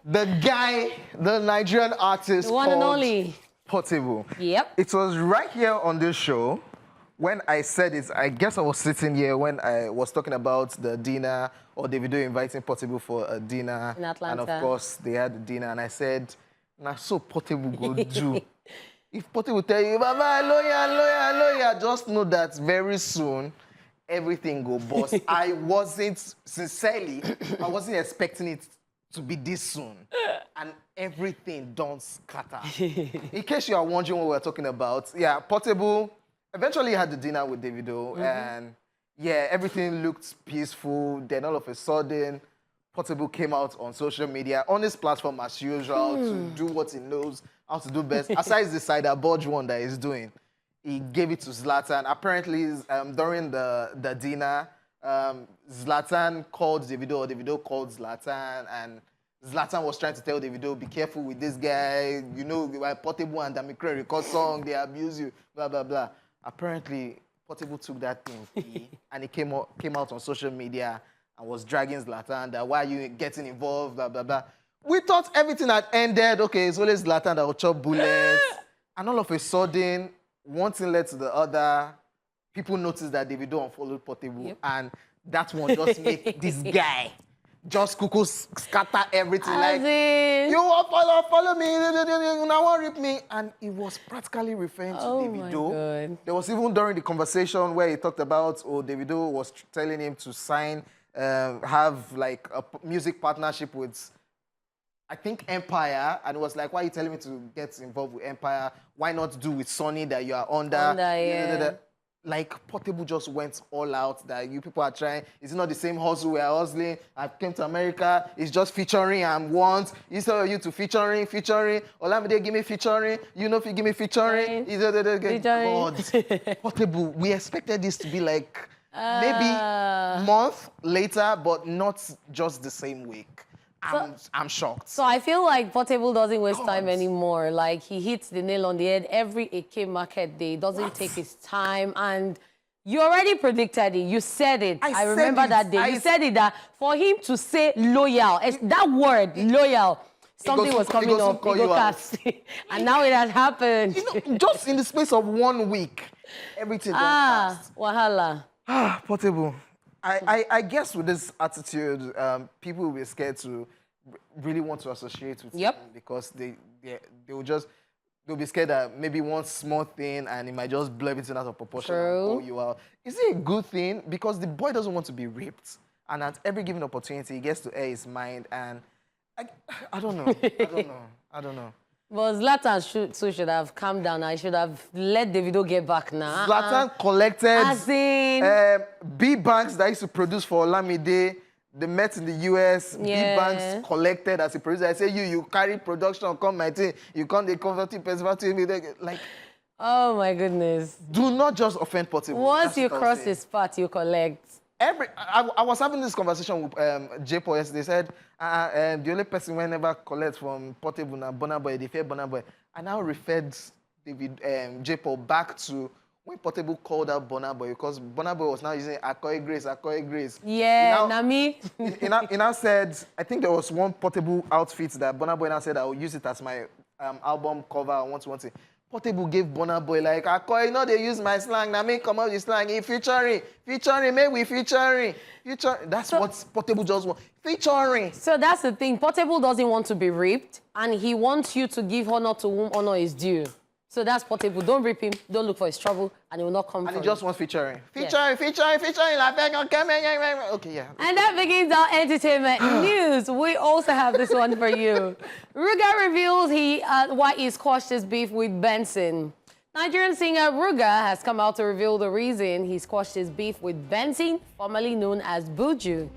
The guy, the Nigerian artist, the one and only Portable. Yep. It was right here on this show when I said it. I guess I was sitting here when I was talking about the dinner or Davido inviting Portable for a dinner. In Atlanta. And of course, they had the dinner. And I said, nah, so Portable go do. If Portable tell you, Baba, lawyer, just know that very soon, everything go bust. I wasn't expecting it to be this soon. And everything don't scatter. In case you are wondering what we're talking about, yeah, Portable eventually had the dinner with Davido, and yeah, everything looked peaceful. Then all of a sudden, Portable came out on social media, on his platform as usual, to do what he knows how to do best. Aside the cider budge one that he's doing, he gave it to Zlatan. Apparently, during the dinner, Zlatan called Davido, or Davido called Zlatan, and Zlatan was trying to tell Davido, be careful with this guy. You know, Portable and Damikre record song, they abuse you, blah, blah, blah. Apparently, Portable took that thing, and he came out on social media and was dragging Zlatan, that why are you getting involved, blah, blah, blah. We thought everything had ended. Okay, it's always Zlatan that will chop bullets. And all of a sudden, one thing led to the other. People noticed that Davido unfollowed Portable, and that one just made this guy just cuckoo scatter everything. Like, you won't follow me, you now won't rip me. And it was practically referring to Davido. There was even during the conversation where he talked about, Davido was telling him to sign, have like a music partnership with, I think, Empire. And it was like, why are you telling me to get involved with Empire? Why not do with Sony that you are under? Like, Portable just went all out that you people are trying. It's not the same hustle we are hustling. I came to America. It's just featuring and want. Instead of you to featuring. Olamide, give me featuring. You know if you give me featuring. God. Portable, we expected this to be like maybe a month later, but not just the same week. I'm shocked. So I feel like Portable doesn't waste time anymore. Like, he hits the nail on the head every AK market day. Doesn't take his time. And you already predicted it. You said it. I remember that day. You said it, that for him to say loyal, that word, loyal, something was coming up. And now it has happened. You know, just in the space of 1 week, everything went fast. Wahala. Portable. I guess with this attitude, people will be scared to really want to associate with him, because they'll be scared that maybe one small thing and it might just blow everything out of proportion and call you out. Is it a good thing? Because the boy doesn't want to be ripped, and at every given opportunity, he gets to air his mind, and I don't know. I don't know. But Zlatan should have calmed down. I should have let Davido get back now. Zlatan collected B-Banks that used to produce for Olamide. They met in the US. B-Banks collected as a producer. I say, you carry production, come my team. You can't the converting to like. Oh my goodness. Do not just offend Portable. Once you cross his path, you collect. I was having this conversation with J-Paul yesterday. They said, the only person who never collects from Portable and Burna Boy, they fear Burna Boy. I now referred J-Paul back to when Portable called out Burna Boy, because Burna Boy was now using Akoi Grace. Yeah, Nami. He now said, I think there was one Portable outfit that Burna Boy now said, I will use it as my album cover. I want to. Portable gave Burna Boy like, Akoi, you know they use my slang. Now me come out with slang. Featuring, maybe we featuring. That's what Portable just wants. Featuring. So that's the thing. Portable doesn't want to be ripped, and he wants you to give honor to whom honor is due. So that's Portable. Don't rip him. Don't look for his trouble, and he will not come. And he just wants featuring. Featuring. Okay, yeah. And that begins our entertainment news. We also have this one for you. Ruga reveals why he squashed his beef with Benson. Nigerian singer Ruga has come out to reveal the reason he squashed his beef with Benson, formerly known as Buju.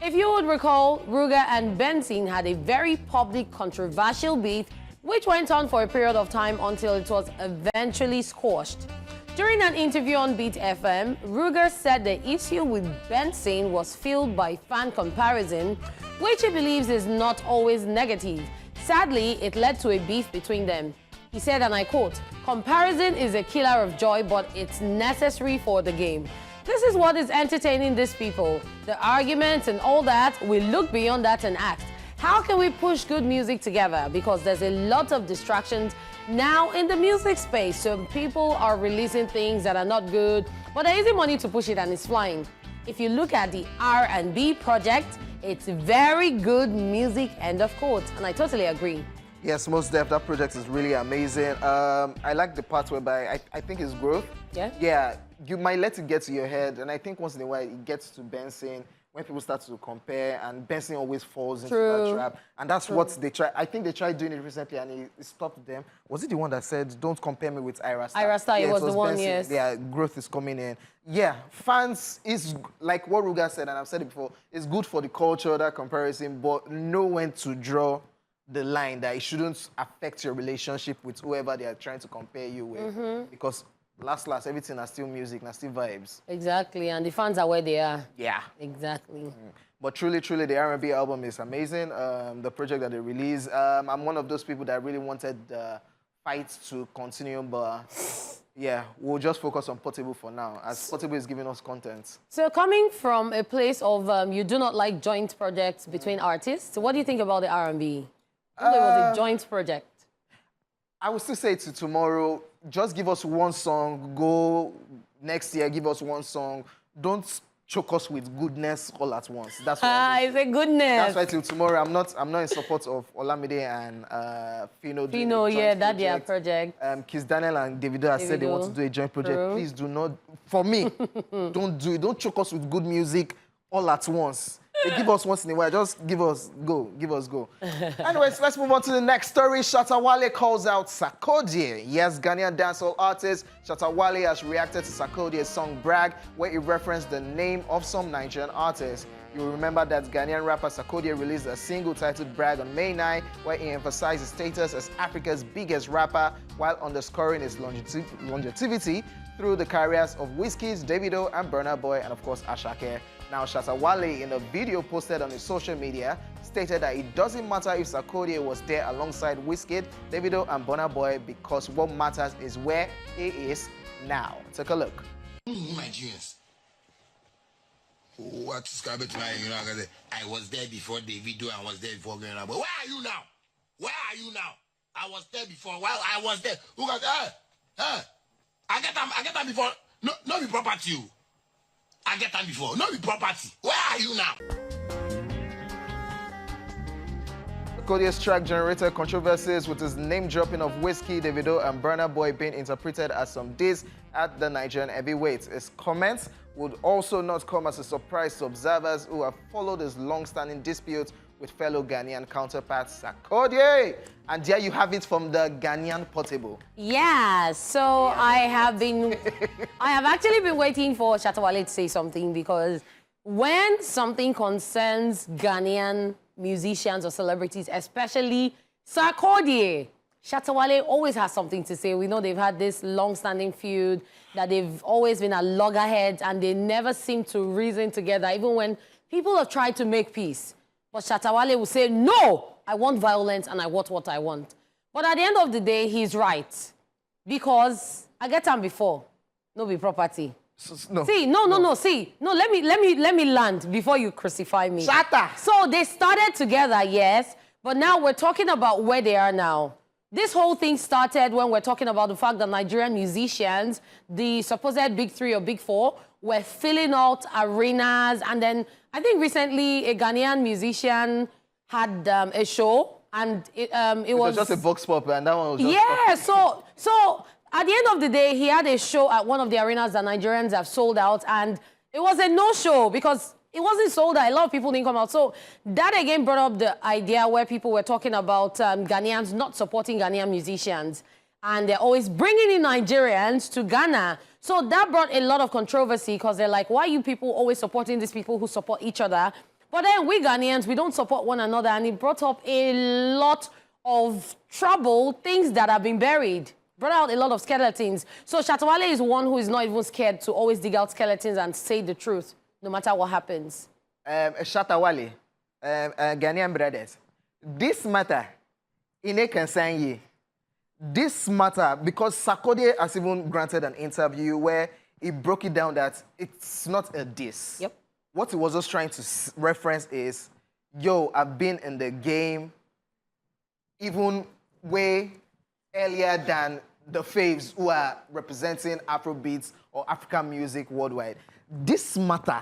If you would recall, Ruga and Benson had a very public, controversial beef which went on for a period of time until it was eventually squashed. During an interview on Beat FM, Ruger said the issue with Benson was fueled by fan comparison, which he believes is not always negative. Sadly, it led to a beef between them. He said, and I quote, "Comparison is a killer of joy, but it's necessary for the game. This is what is entertaining these people. The arguments and all that, we look beyond that and ask, How can we push good music together? Because there's a lot of distractions now in the music space. So people are releasing things that are not good, but there isn't money to push it and it's flying. If you look at the R&B project, it's very good music, end of quote. And I totally agree. Yes, most def. That project is really amazing. I like the part whereby I think it's growth. Yeah? Yeah, you might let it get to your head, and I think once in a while it gets to Benson when people start to compare, and Benson always falls into that trap. And that's what they try. I think they tried doing it recently, and it stopped them. Was it the one that said, "Don't compare me with Ira Star"? Ira Star, yeah, it was the one, Benson. yes. Yeah, growth is coming in. Yeah, fans is like what Ruga said, and I've said it before. It's good for the culture, that comparison, but know when to draw the line that it shouldn't affect your relationship with whoever they are trying to compare you with. Because last, everything are still music, are still vibes. Exactly, and the fans are where they are. Yeah. Exactly. But truly, the R&B album is amazing. The project that they released, I'm one of those people that really wanted the fight to continue, but yeah, we'll just focus on Portable for now, as Portable is giving us content. So coming from a place of you do not like joint projects between artists, what do you think about the R&B? It was a joint project. I would still say to tomorrow, just give us one song, go next year, give us one song. Don't choke us with goodness all at once. That's what It's a goodness. That's why till tomorrow, I'm not in support of Olamide and Fino. Fino, yeah, that their project. Kiss Daniel and Davido have said they want to do a joint project. True. Please do not, for me, don't do it. Don't choke us with good music all at once. They give us once in a while. Just give us go. Anyways, let's move on to the next story. Shatta Wale calls out Sarkodie. Yes, Ghanaian dancehall artist Shatta Wale has reacted to Sarkodie's song Brag, where he referenced the name of some Nigerian artists. You'll remember that Ghanaian rapper Sarkodie released a single titled Brag on May 9, where he emphasized his status as Africa's biggest rapper while underscoring his longevity through the careers of Wizkid, Davido, and Burna Boy, and of course Asake. Now, Shatta Wale, in a video posted on his social media, stated that it doesn't matter if Sarkodie was there alongside Wizkid, Davido, and Burna Boy, because what matters is where he is now. Take a look. Nigerians. What is coming to my, I was there before Davido, I was there before Burna Boy. Where are you now? Where are you now? I was there before. While I was there, who got I get them before. No, not be property. You. I get them before. Not be property. Where are you now? Sarkodie's track generated controversies with his name dropping of Wizkid, Davido, and Burna Boy being interpreted as some diss at the Nigerian heavyweights. His comments would also not come as a surprise to observers who have followed his long-standing dispute with fellow Ghanaian counterpart Sarkodie. And there you have it from the Ghanaian Portable. Yeah, so I have actually been waiting for Shatta Wale to say something, because when something concerns Ghanaian musicians or celebrities, especially Sarkodie, Shatta Wale always has something to say. We know they've had this long-standing feud, that they've always been at loggerheads, and they never seem to reason together, even when people have tried to make peace. But Shatta Wale will say, no, I want violence and I want what I want. But at the end of the day, he's right. Because I get him before, no be property. No. See, no, let me land before you crucify me. Shatta! So they started together, yes, but now we're talking about where they are now. This whole thing started when we're talking about the fact that Nigerian musicians, the supposed big three or big four, were filling out arenas. And then I think recently a Ghanaian musician had a show, and it was just a box pop, and that one was just... Yeah, so at the end of the day, he had a show at one of the arenas that Nigerians have sold out, and it was a no-show because it wasn't sold out. A lot of people didn't come out. So that again brought up the idea where people were talking about Ghanaians not supporting Ghanaian musicians, and they're always bringing in Nigerians to Ghana. So that brought a lot of controversy, because they're like, why are you people always supporting these people who support each other? But then we Ghanaians, we don't support one another, and it brought up a lot of trouble, things that have been buried. Brought out a lot of skeletons. So Shatta Wale is one who is not even scared to always dig out skeletons and say the truth, no matter what happens. Shatta Wale, Ghanaian brothers, this matter, it concern you. This matter, because Sarkodie has even granted an interview where he broke it down that it's not a diss. Yep. What he was just trying to reference is, yo, I've been in the game even way earlier than the Favs who are representing Afrobeats or African music worldwide. This matter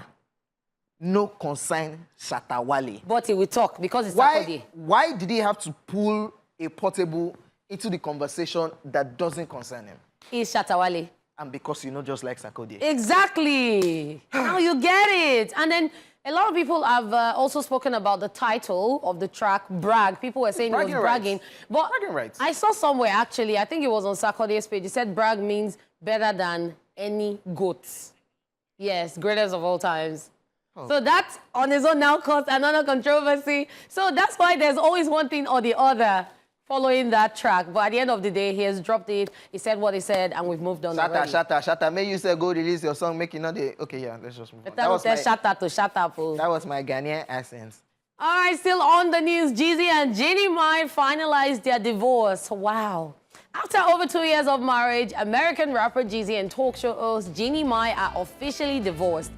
no concern Shatta Wale. But he will talk because it's Saturday. Why did he have to pull a Portable into the conversation that doesn't concern him? He's Shatta Wale. And because you know just like Sarkodie. Exactly. Now you get it. And then a lot of people have also spoken about the title of the track, Brag. People were saying it was bragging. But bragging rights. I saw somewhere, actually, I think it was on Sarkodie's page, it said brag means better than any goats. Yes, greatest of all times. Oh. So that on its own now caused another controversy. So that's why there's always one thing or the other following that track. But at the end of the day, he has dropped it. He said what he said, and we've moved on already. Shatta. May you say go release your song, make it not the... Okay, yeah, let's just move on. That was my... Shatta to shut up. That was my Ghanaian accent. All right, still on the news, Jeezy and Jeannie Mai finalized their divorce. Wow. After over 2 years of marriage, American rapper Jeezy and talk show host Jeannie Mai are officially divorced.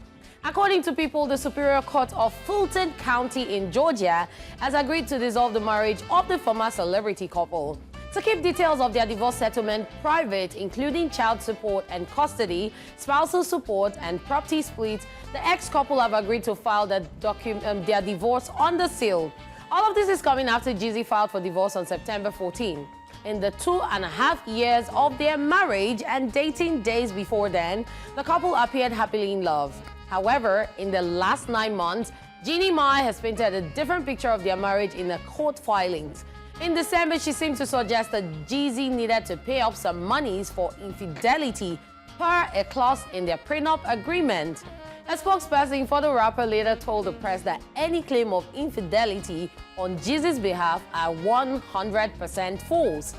According to People, the Superior Court of Fulton County in Georgia has agreed to dissolve the marriage of the former celebrity couple. To keep details of their divorce settlement private, including child support and custody, spousal support, and property split, the ex-couple have agreed to file their divorce under seal. All of this is coming after Jeezy filed for divorce on September 14. In the 2.5 years of their marriage and dating days before then, the couple appeared happily in love. However, in the last 9 months, Jeannie Mai has painted a different picture of their marriage in the court filings. In December, she seemed to suggest that Jeezy needed to pay up some monies for infidelity per a clause in their prenup agreement. A spokesperson for the rapper later told the press that any claim of infidelity on Jeezy's behalf are 100% false.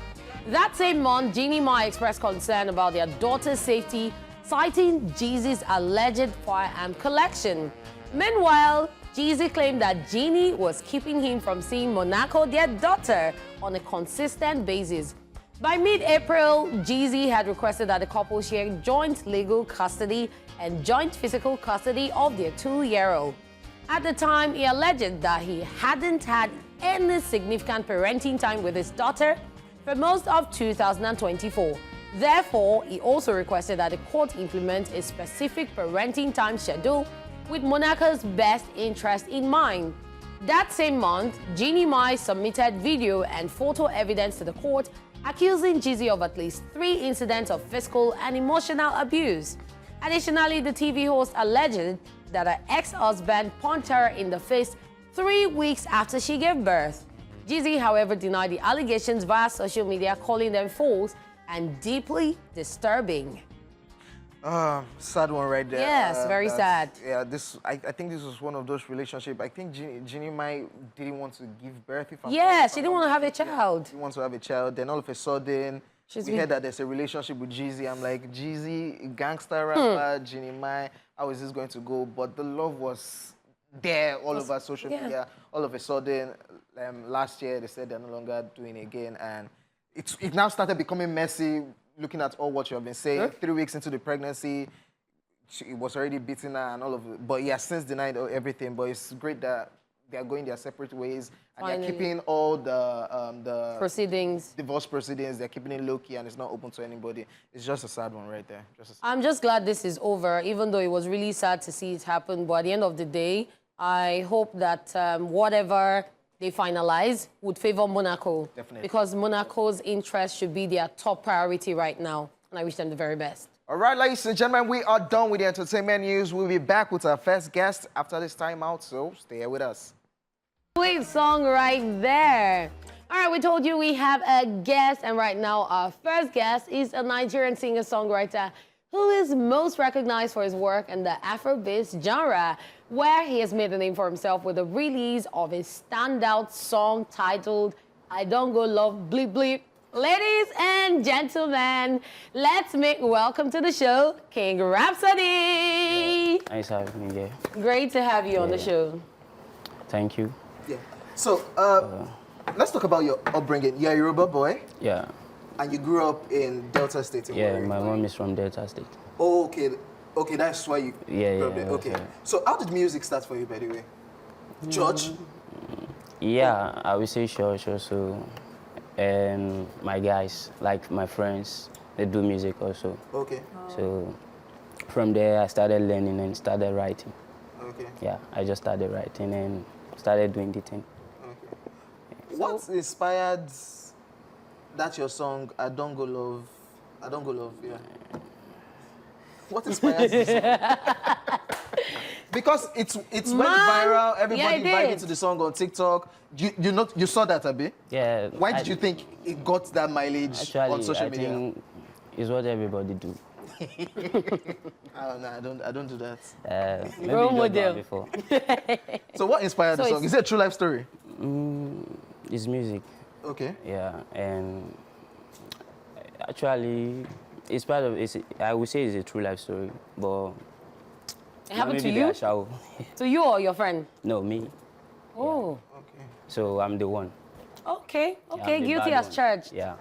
That same month, Jeannie Mai expressed concern about their daughter's safety, citing Jeezy's alleged firearm collection. Meanwhile, Jeezy claimed that Jeannie was keeping him from seeing Monaco, their daughter, on a consistent basis. By mid-April, Jeezy had requested that the couple share joint legal custody and joint physical custody of their 2-year-old. At the time, he alleged that he hadn't had any significant parenting time with his daughter for most of 2024. Therefore, he also requested that the court implement a specific parenting time schedule with Monaco's best interest in mind. That same month, Jeannie Mai submitted video and photo evidence to the court, accusing Jeezy of at least 3 incidents of physical and emotional abuse. Additionally, the TV host alleged that her ex-husband punched her in the face 3 weeks after she gave birth. Jeezy, however, denied the allegations via social media, calling them false and deeply disturbing. Sad one right there. Yes, very sad. Yeah, I think this was one of those relationships. I think Jeannie Mai didn't want to give birth. Yes, she didn't want to have a child. She wants to have a child. Then all of a sudden, we heard that there's a relationship with Jeezy. I'm like, Jeezy, gangster rapper, Jeannie Mai, how is this going to go? But the love was there all over social media. All of a sudden, last year, they said they're no longer doing it again. And it now started becoming messy, looking at all what you have been saying. 3 weeks into the pregnancy, it was already beating her and all of it. But yeah, since denied everything. But it's great that they are going their separate ways. And they're keeping all the proceedings, divorce proceedings, they're keeping it low-key and it's not open to anybody. It's just a sad one right there. I'm just glad this is over, even though it was really sad to see it happen. But at the end of the day, I hope that whatever they finalize would favor Monaco. Definitely. Because Monaco's interest should be their top priority right now. And I wish them the very best. All right, ladies and gentlemen, we are done with the entertainment news. We'll be back with our first guest after this time out, so stay here with us. Sweet song right there. All right, we told you we have a guest, and right now our first guest is a Nigerian singer-songwriter who is most recognized for his work in the Afrobeat genre, where he has made a name for himself with the release of a standout song titled I Don't Go Love Bleep Bleep. Ladies and gentlemen, let's make welcome to the show, King Rhapsody. Nice having me here. Great to have you on the show. Thank you. Yeah. So, let's talk about your upbringing. You're a Yoruba boy. Yeah. And you grew up in Delta State. Yeah, my mom is from Delta State. Oh, okay. Okay, that's why you grew up there. Okay. Right. So how did music start for you, by the way? Church? Yeah, I would say church also. And my guys, like my friends, they do music also. Okay. So from there, I started learning and started writing. Okay. Yeah, I just started writing and started doing the thing. Okay. What inspired that your song, I Don't Go Love? I Don't Go Love, yeah. What inspired this song? Because it went viral, everybody vibed into the song on TikTok. You saw that, Abi? Yeah. Why did you think it got that mileage Actually, on social I media? think it's what everybody do. I don't do that. Maybe Role you just done model. before. So what inspired So the song? it's- Is it a true life story? It's music. Okay. Yeah, and actually, it's part of. I would say it's a true life story, but It happened to maybe you? I shall. To you or your friend? No, me. Oh, Okay. So I'm the one. okay, Yeah, okay. I'm the Guilty bad as one. charged. Yeah.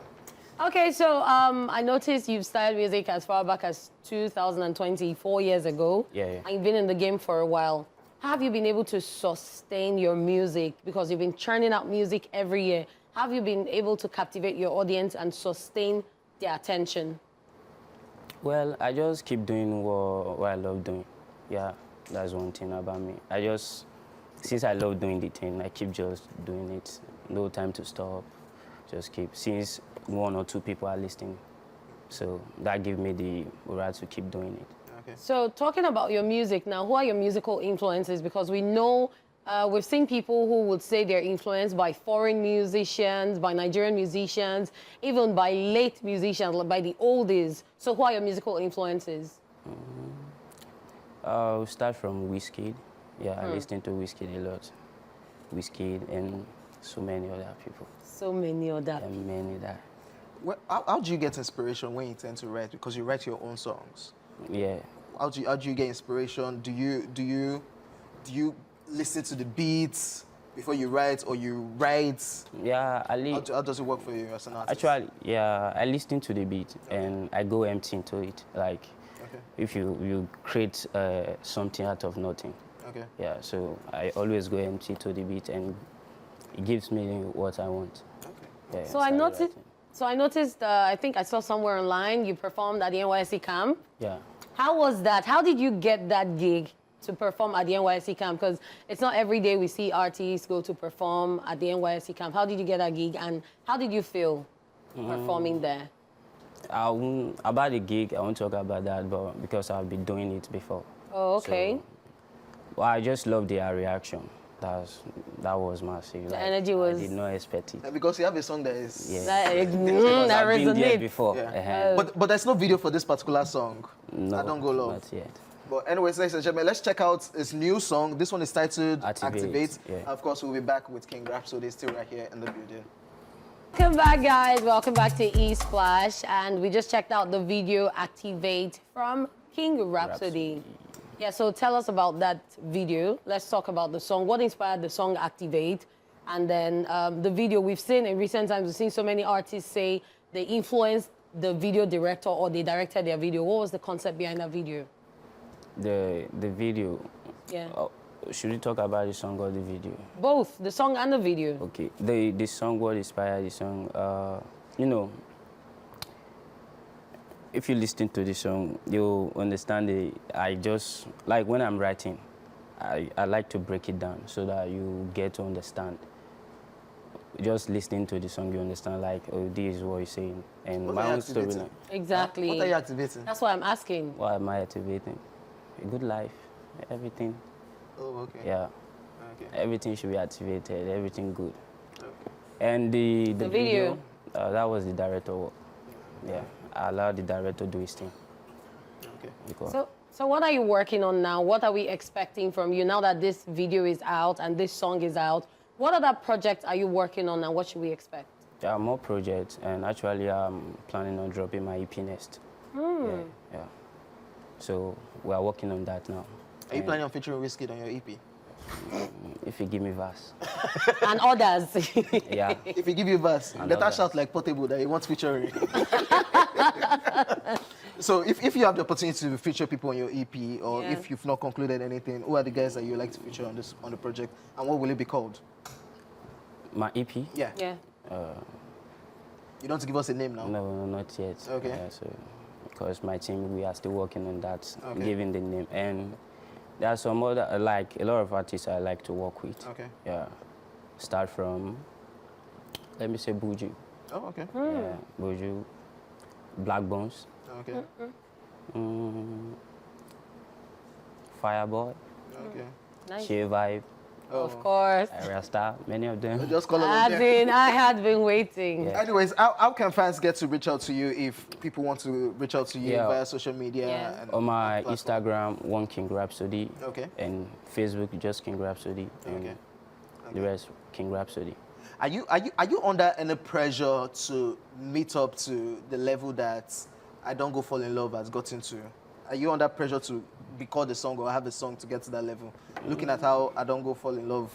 Okay, so I noticed you've started music as far back as 2020, 4 years ago. Yeah. And you've been in the game for a while. How have you been able to sustain your music? Because you've been churning out music every year. How have you been able to captivate your audience and sustain their attention? Well, I just keep doing what I love doing. Yeah, that's one thing about me. Since I love doing the thing, I keep just doing it. No time to stop. Just keep. Since one or two people are listening, so that gives me the right to keep doing it. Okay. So talking about your music now, who are your musical influences? Because we know, we've seen people who would say they're influenced by foreign musicians, by Nigerian musicians, even by late musicians, like by the oldies. So who are your musical influences? I'll start from Wizkid. Yeah, I listen to Wizkid a lot. Wizkid and so many other people. So many other. And many that. Well, how do you get inspiration when you tend to write? Because you write your own songs. Yeah. How do you get inspiration? Do you listen to the beats before you write, or you write? Yeah, How does it work for you as an artist? Actually, yeah, I listen to the beat and I go empty into it. Like, Okay. if you create something out of nothing. Okay. Yeah, so I always go empty to the beat and it gives me what I want. Okay. Yeah, So I started noticed. writing. So I noticed. I think I saw somewhere online you performed at the NYSC camp. Yeah. How was that? How did you get that gig to perform at the NYSC camp? Because it's not every day we see artists go to perform at the NYSC camp. How did you get that gig, and how did you feel performing there? About the gig, I won't talk about that, but because I've been doing it before. Oh, okay. So, well, I just love their reaction. That was massive. The energy was- I did not expect it. And because you have a song that is. Yeah. That, Because that I've been there resonates. before. Yeah. But there's no video for this particular song. No, I Don't Go Love. not yet. But anyways, ladies and gentlemen, let's check out his new song. This one is titled Activate, Activate. yeah. Of course, we'll be back with King Rhapsody still right here in the building. Welcome back, guys. Welcome back to ESplash. And we just checked out the video Activate from King Rhapsody. Yeah, so tell us about that video. Let's talk about the song. What inspired the song Activate? And then the video we've seen in recent times, we've seen so many artists say they influenced the video director or they directed their video. What was the concept behind that video? The video. Yeah. Should we talk about the song or the video? Both, the song and the video. Okay. The song, what inspired the song? If you listen to the song, you'll understand it. I just, like when I'm writing, I like to break it down so that you get to understand. Just listening to the song, you understand, like, oh, this is what he's saying. And What my are you own story. activating? Exactly. What are you activating? That's why I'm asking. What am I activating? A good life, everything. Oh, okay. Yeah, Okay. everything should be activated, everything good. Okay. And the video? That was the director work. Yeah, I allowed the director to do his thing. Okay. Because So what are you working on now? What are we expecting from you now that this video is out and this song is out? What other projects are you working on and what should we expect? there are more projects, and actually I'm planning on dropping my EP next. Yeah. So we are working on that now. Are you planning on featuring Wizkid on your EP? If you give me verse. And others. Yeah. If he give you a verse, love better that. shout like Portable that he wants featuring. So if you have the opportunity to feature people on your EP, or Yeah. if you've not concluded anything, who are the guys that you like to feature on the project, and what will it be called? My EP? Yeah. Yeah. You don't have to give us a name now. No, not yet. Okay. Yeah, so, because my team, we are still working on that, Okay. giving the name. And there are some other, like, a lot of artists I like to work with. Okay. Yeah. Start from, let me say Buju. Oh, okay. Yeah, Buju, Black Bones, Okay. Fireboy, Okay. Nice. Shea Vibe, Of course. Rasta, many of them. Just call As them. in, I had been waiting. Yeah. Anyways, how can fans get to reach out to you if people want to reach out to you Yeah. via social media? Yeah. And On my platform? Instagram, One King Rhapsody. Okay. And Facebook, just King Rhapsody. And Okay. the rest, King Rhapsody. Are you under any pressure to meet up to the level that I Don't Go Fall in Love has gotten to? Are you under pressure to record a song or have a song to get to that level? Looking at how I Don't Go Fall in Love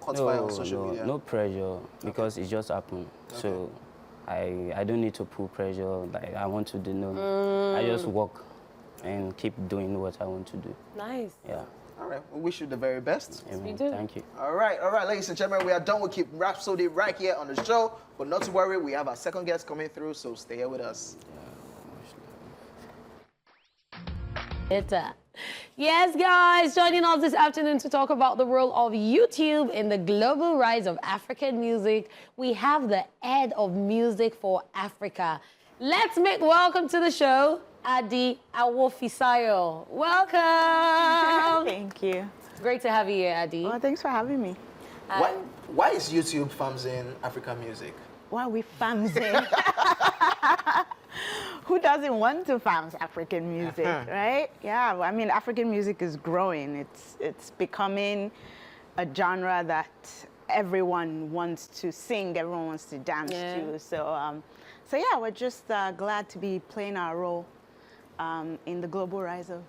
caught fire on social media. No pressure, because it just happened. So I don't need to put pressure. Like, I want to do no. I just work and keep doing what I want to do. Nice. Yeah. All right, we wish you the very best. Amen. do. Thank you. All right, ladies and gentlemen, we are done with Keep Rhapsody right here on the show. But not to worry, we have our second guest coming through, so stay here with us. Yes, guys, joining us this afternoon to talk about the role of YouTube in the global rise of African music, we have the head of music for Africa. Let's make welcome to the show, Adi Awofisayo. Welcome. Thank you. Great to have you here, Adi. Well, thanks for having me. Why is YouTube farming African music? Why are we famsing? Who doesn't want to fams African music, right? Yeah, well, I mean, African music is growing. It's becoming a genre that everyone wants to sing, everyone wants to dance to. So yeah, we're just glad to be playing our role in the global rise of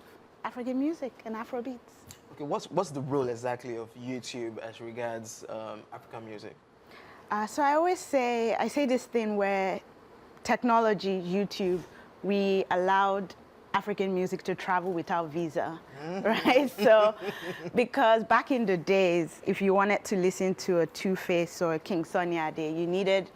African music and Afrobeats. Okay, what's the role exactly of YouTube as regards African music? So I say this thing where technology, YouTube, we allowed African music to travel without visa, right? So, because back in the days, if you wanted to listen to a Two-Face or a King Sunny Ade, you needed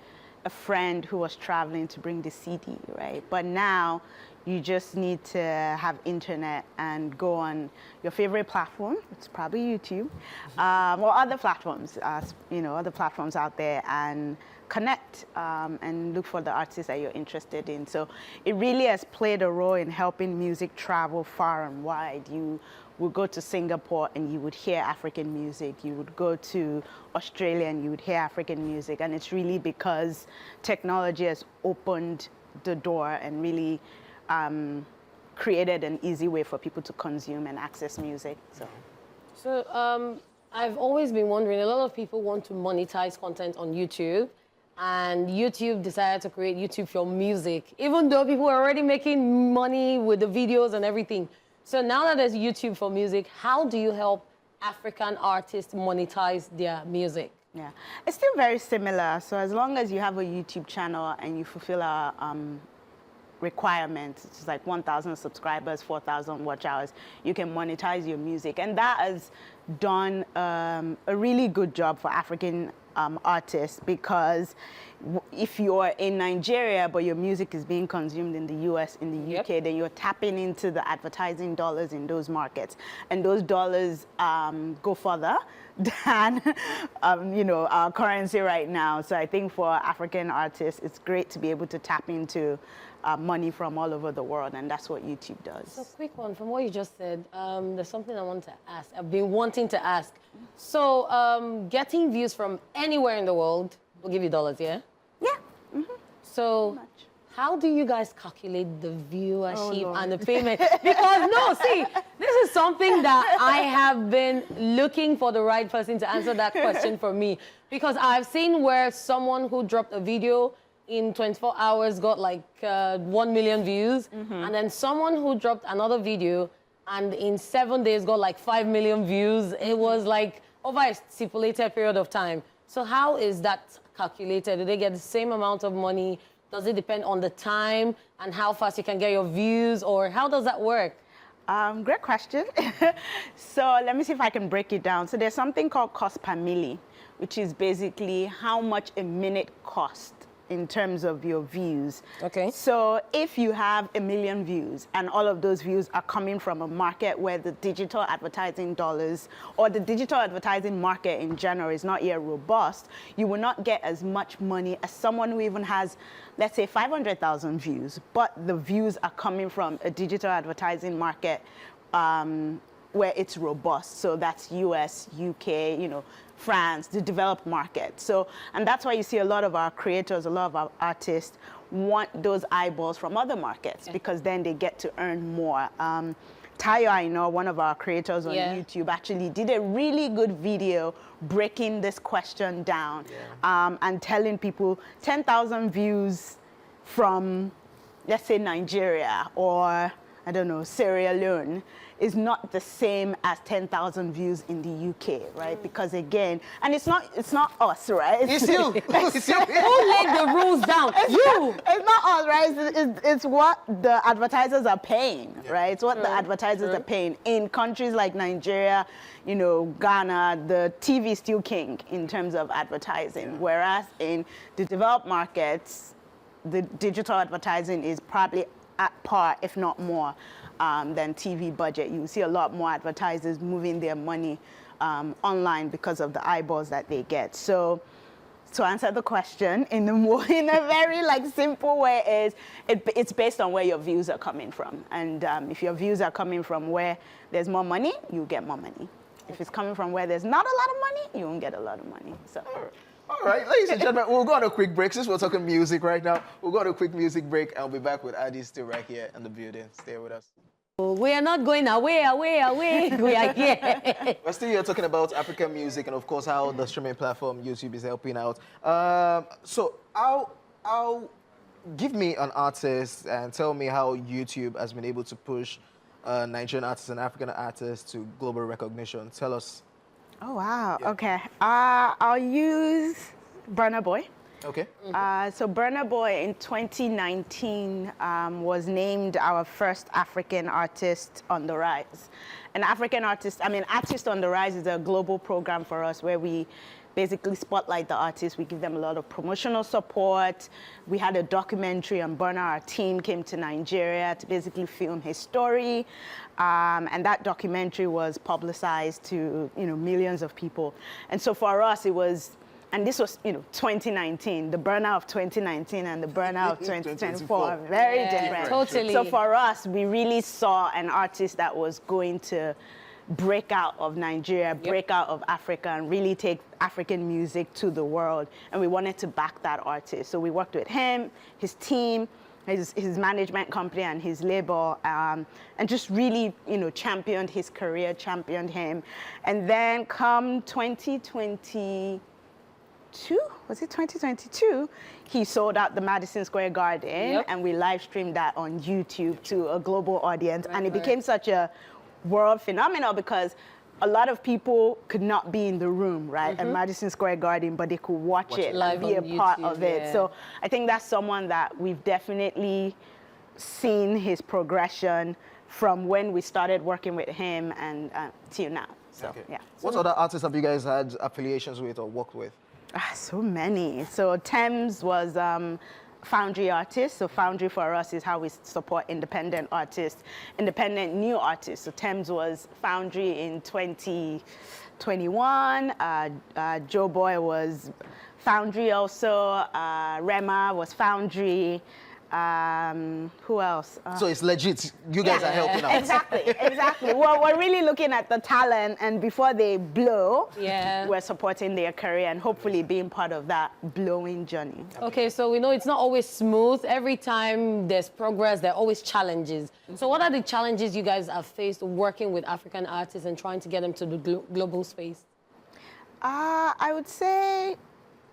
a friend who was traveling to bring the CD, right? But now, you just need to have internet and go on your favorite platform. It's probably YouTube, or other platforms, other platforms out there, and connect and look for the artists that you're interested in. So it really has played a role in helping music travel far and wide. You would go to Singapore and you would hear African music. You would go to Australia and you would hear African music. And it's really because technology has opened the door and really created an easy way for people to consume and access music. So I've always been wondering, a lot of people want to monetize content on YouTube, and YouTube decided to create YouTube for music, even though people are already making money with the videos and everything. So now that there's YouTube for music, how do you help African artists monetize their music? Yeah, it's still very similar. So as long as you have a YouTube channel and you fulfill our requirements, it's like 1,000 subscribers, 4,000 watch hours, you can monetize your music. And that has done a really good job for African artists, because if you're in Nigeria but your music is being consumed in the US, in the UK, then you're tapping into the advertising dollars in those markets, and those dollars go further than our currency right now. So I think for African artists, it's great to be able to tap into money from all over the world, and that's what YouTube does. So quick one, from what you just said, there's something I want to ask. I've been wanting to ask. So getting views from anywhere in the world will give you dollars, yeah? Yeah. So how do you guys calculate the viewership and the payment? Because no, see, this is something that I have been looking for the right person to answer that question for me. Because I've seen where someone who dropped a video in 24 hours got like 1 million views. And then someone who dropped another video and in 7 days got like 5 million views. It was like over a stipulated period of time. So how is that calculated? Do they get the same amount of money? Does it depend on the time and how fast you can get your views, or how does that work? Great question. So let me see if I can break it down. So there's something called cost per milli, which is basically how much a minute costs in terms of your views. Okay. So if you have 1 million views and all of those views are coming from a market where the digital advertising dollars or the digital advertising market in general is not yet robust, you will not get as much money as someone who even has, let's say, 500,000 views, but the views are coming from a digital advertising market where it's robust. So that's US, UK, France, the developed market. So, and that's why you see a lot of our creators, a lot of our artists want those eyeballs from other markets because then they get to earn more. Tayo, I know, one of our creators on YouTube, actually did a really good video breaking this question down and telling people 10,000 views from, let's say, Nigeria or, I don't know, Sierra Leone is not the same as 10,000 views in the UK, right? Because again, and it's not us, right? It's you. It's you. Who laid the rules down? You. It's not us, right? It's what the advertisers are paying, right? It's what the advertisers are paying. In countries like Nigeria, Ghana, the TV is still king in terms of advertising, whereas in the developed markets, the digital advertising is probably at par, if not more, than TV budget. You see a lot more advertisers moving their money online because of the eyeballs that they get. So to answer the question in a very simple way is it's based on where your views are coming from. And if your views are coming from where there's more money, you get more money. If it's coming from where there's not a lot of money, you won't get a lot of money. So. All right, ladies and gentlemen, we'll go on a quick break. Since we're talking music right now, we'll go on a quick music break and we'll be back with Adi still right here in the building. Stay with us. We are not going away. We are here. We're still here talking about African music and, of course, how the streaming platform YouTube is helping out. So I'll give me an artist and tell me how YouTube has been able to push Nigerian artists and African artists to global recognition. Tell us. Oh, wow. Yeah. Okay. I'll use Burna Boy. Okay. So Burna Boy in 2019 was named our first African artist on the rise. Artist on the Rise is a global program for us where we basically spotlight the artists. We give them a lot of promotional support. We had a documentary on Burna. Our team came to Nigeria to basically film his story. And that documentary was publicized to, millions of people. And so for us, it was, and this was, 2019, the Burna of 2019 and the Burna of 2024 are very different. Totally. So for us, we really saw an artist that was going to break out of Nigeria, break out of Africa, and really take African music to the world. And we wanted to back that artist. So we worked with him, his team, his management company and his label, and just really, championed his career, championed him. And then come 2022, was it 2022? He sold out the Madison Square Garden, and we live streamed that on YouTube to a global audience. And it became such a world phenomenon because a lot of people could not be in the room, right, at Madison Square Garden, but they could watch it live and be a on part YouTube, of it. So I think that's someone that we've definitely seen his progression from when we started working with him and till now. So, yeah. What other artists have you guys had affiliations with or worked with? So many. So Thames was Foundry artist. So Foundry for us is how we support independent artists, independent new artists. So Thames was Foundry in 2021. Joe Boy was Foundry also. Rema was Foundry. Who else? So it's legit. You guys are helping out. Exactly. Well, we're really looking at the talent, and before they blow, we're supporting their career and hopefully being part of that blowing journey. Okay, so we know it's not always smooth. Every time there's progress, there are always challenges. So what are the challenges you guys have faced working with African artists and trying to get them to the global space? I would say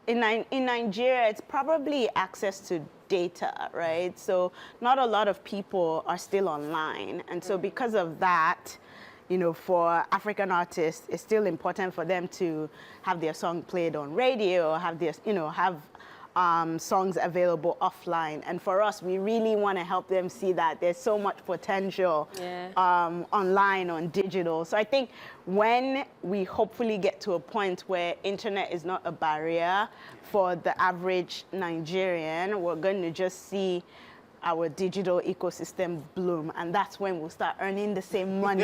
in Nigeria, it's probably access to data, right? So not a lot of people are still online. And so because of that, for African artists, it's still important for them to have their song played on radio, have their, have songs available offline. And for us, we really want to help them see that there's so much potential online, on digital. So I think when we hopefully get to a point where internet is not a barrier for the average Nigerian, we're going to just see our digital ecosystem bloom, and that's when we'll start earning the same money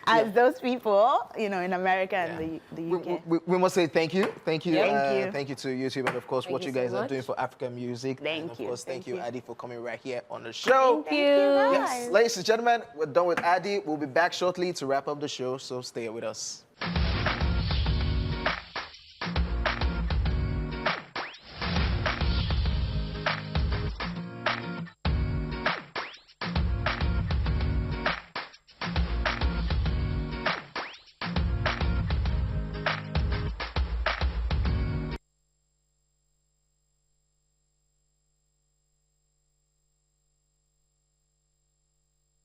as those people, in America and the UK. We must say thank you. Thank you. Thank you. Thank you to YouTube and, of course, what you guys are doing for African music. Thank and you. Of course, thank you, you. Adi, for coming right here on the show. Thank you. Yes, ladies and gentlemen, we're done with Adi. We'll be back shortly to wrap up the show, so stay with us.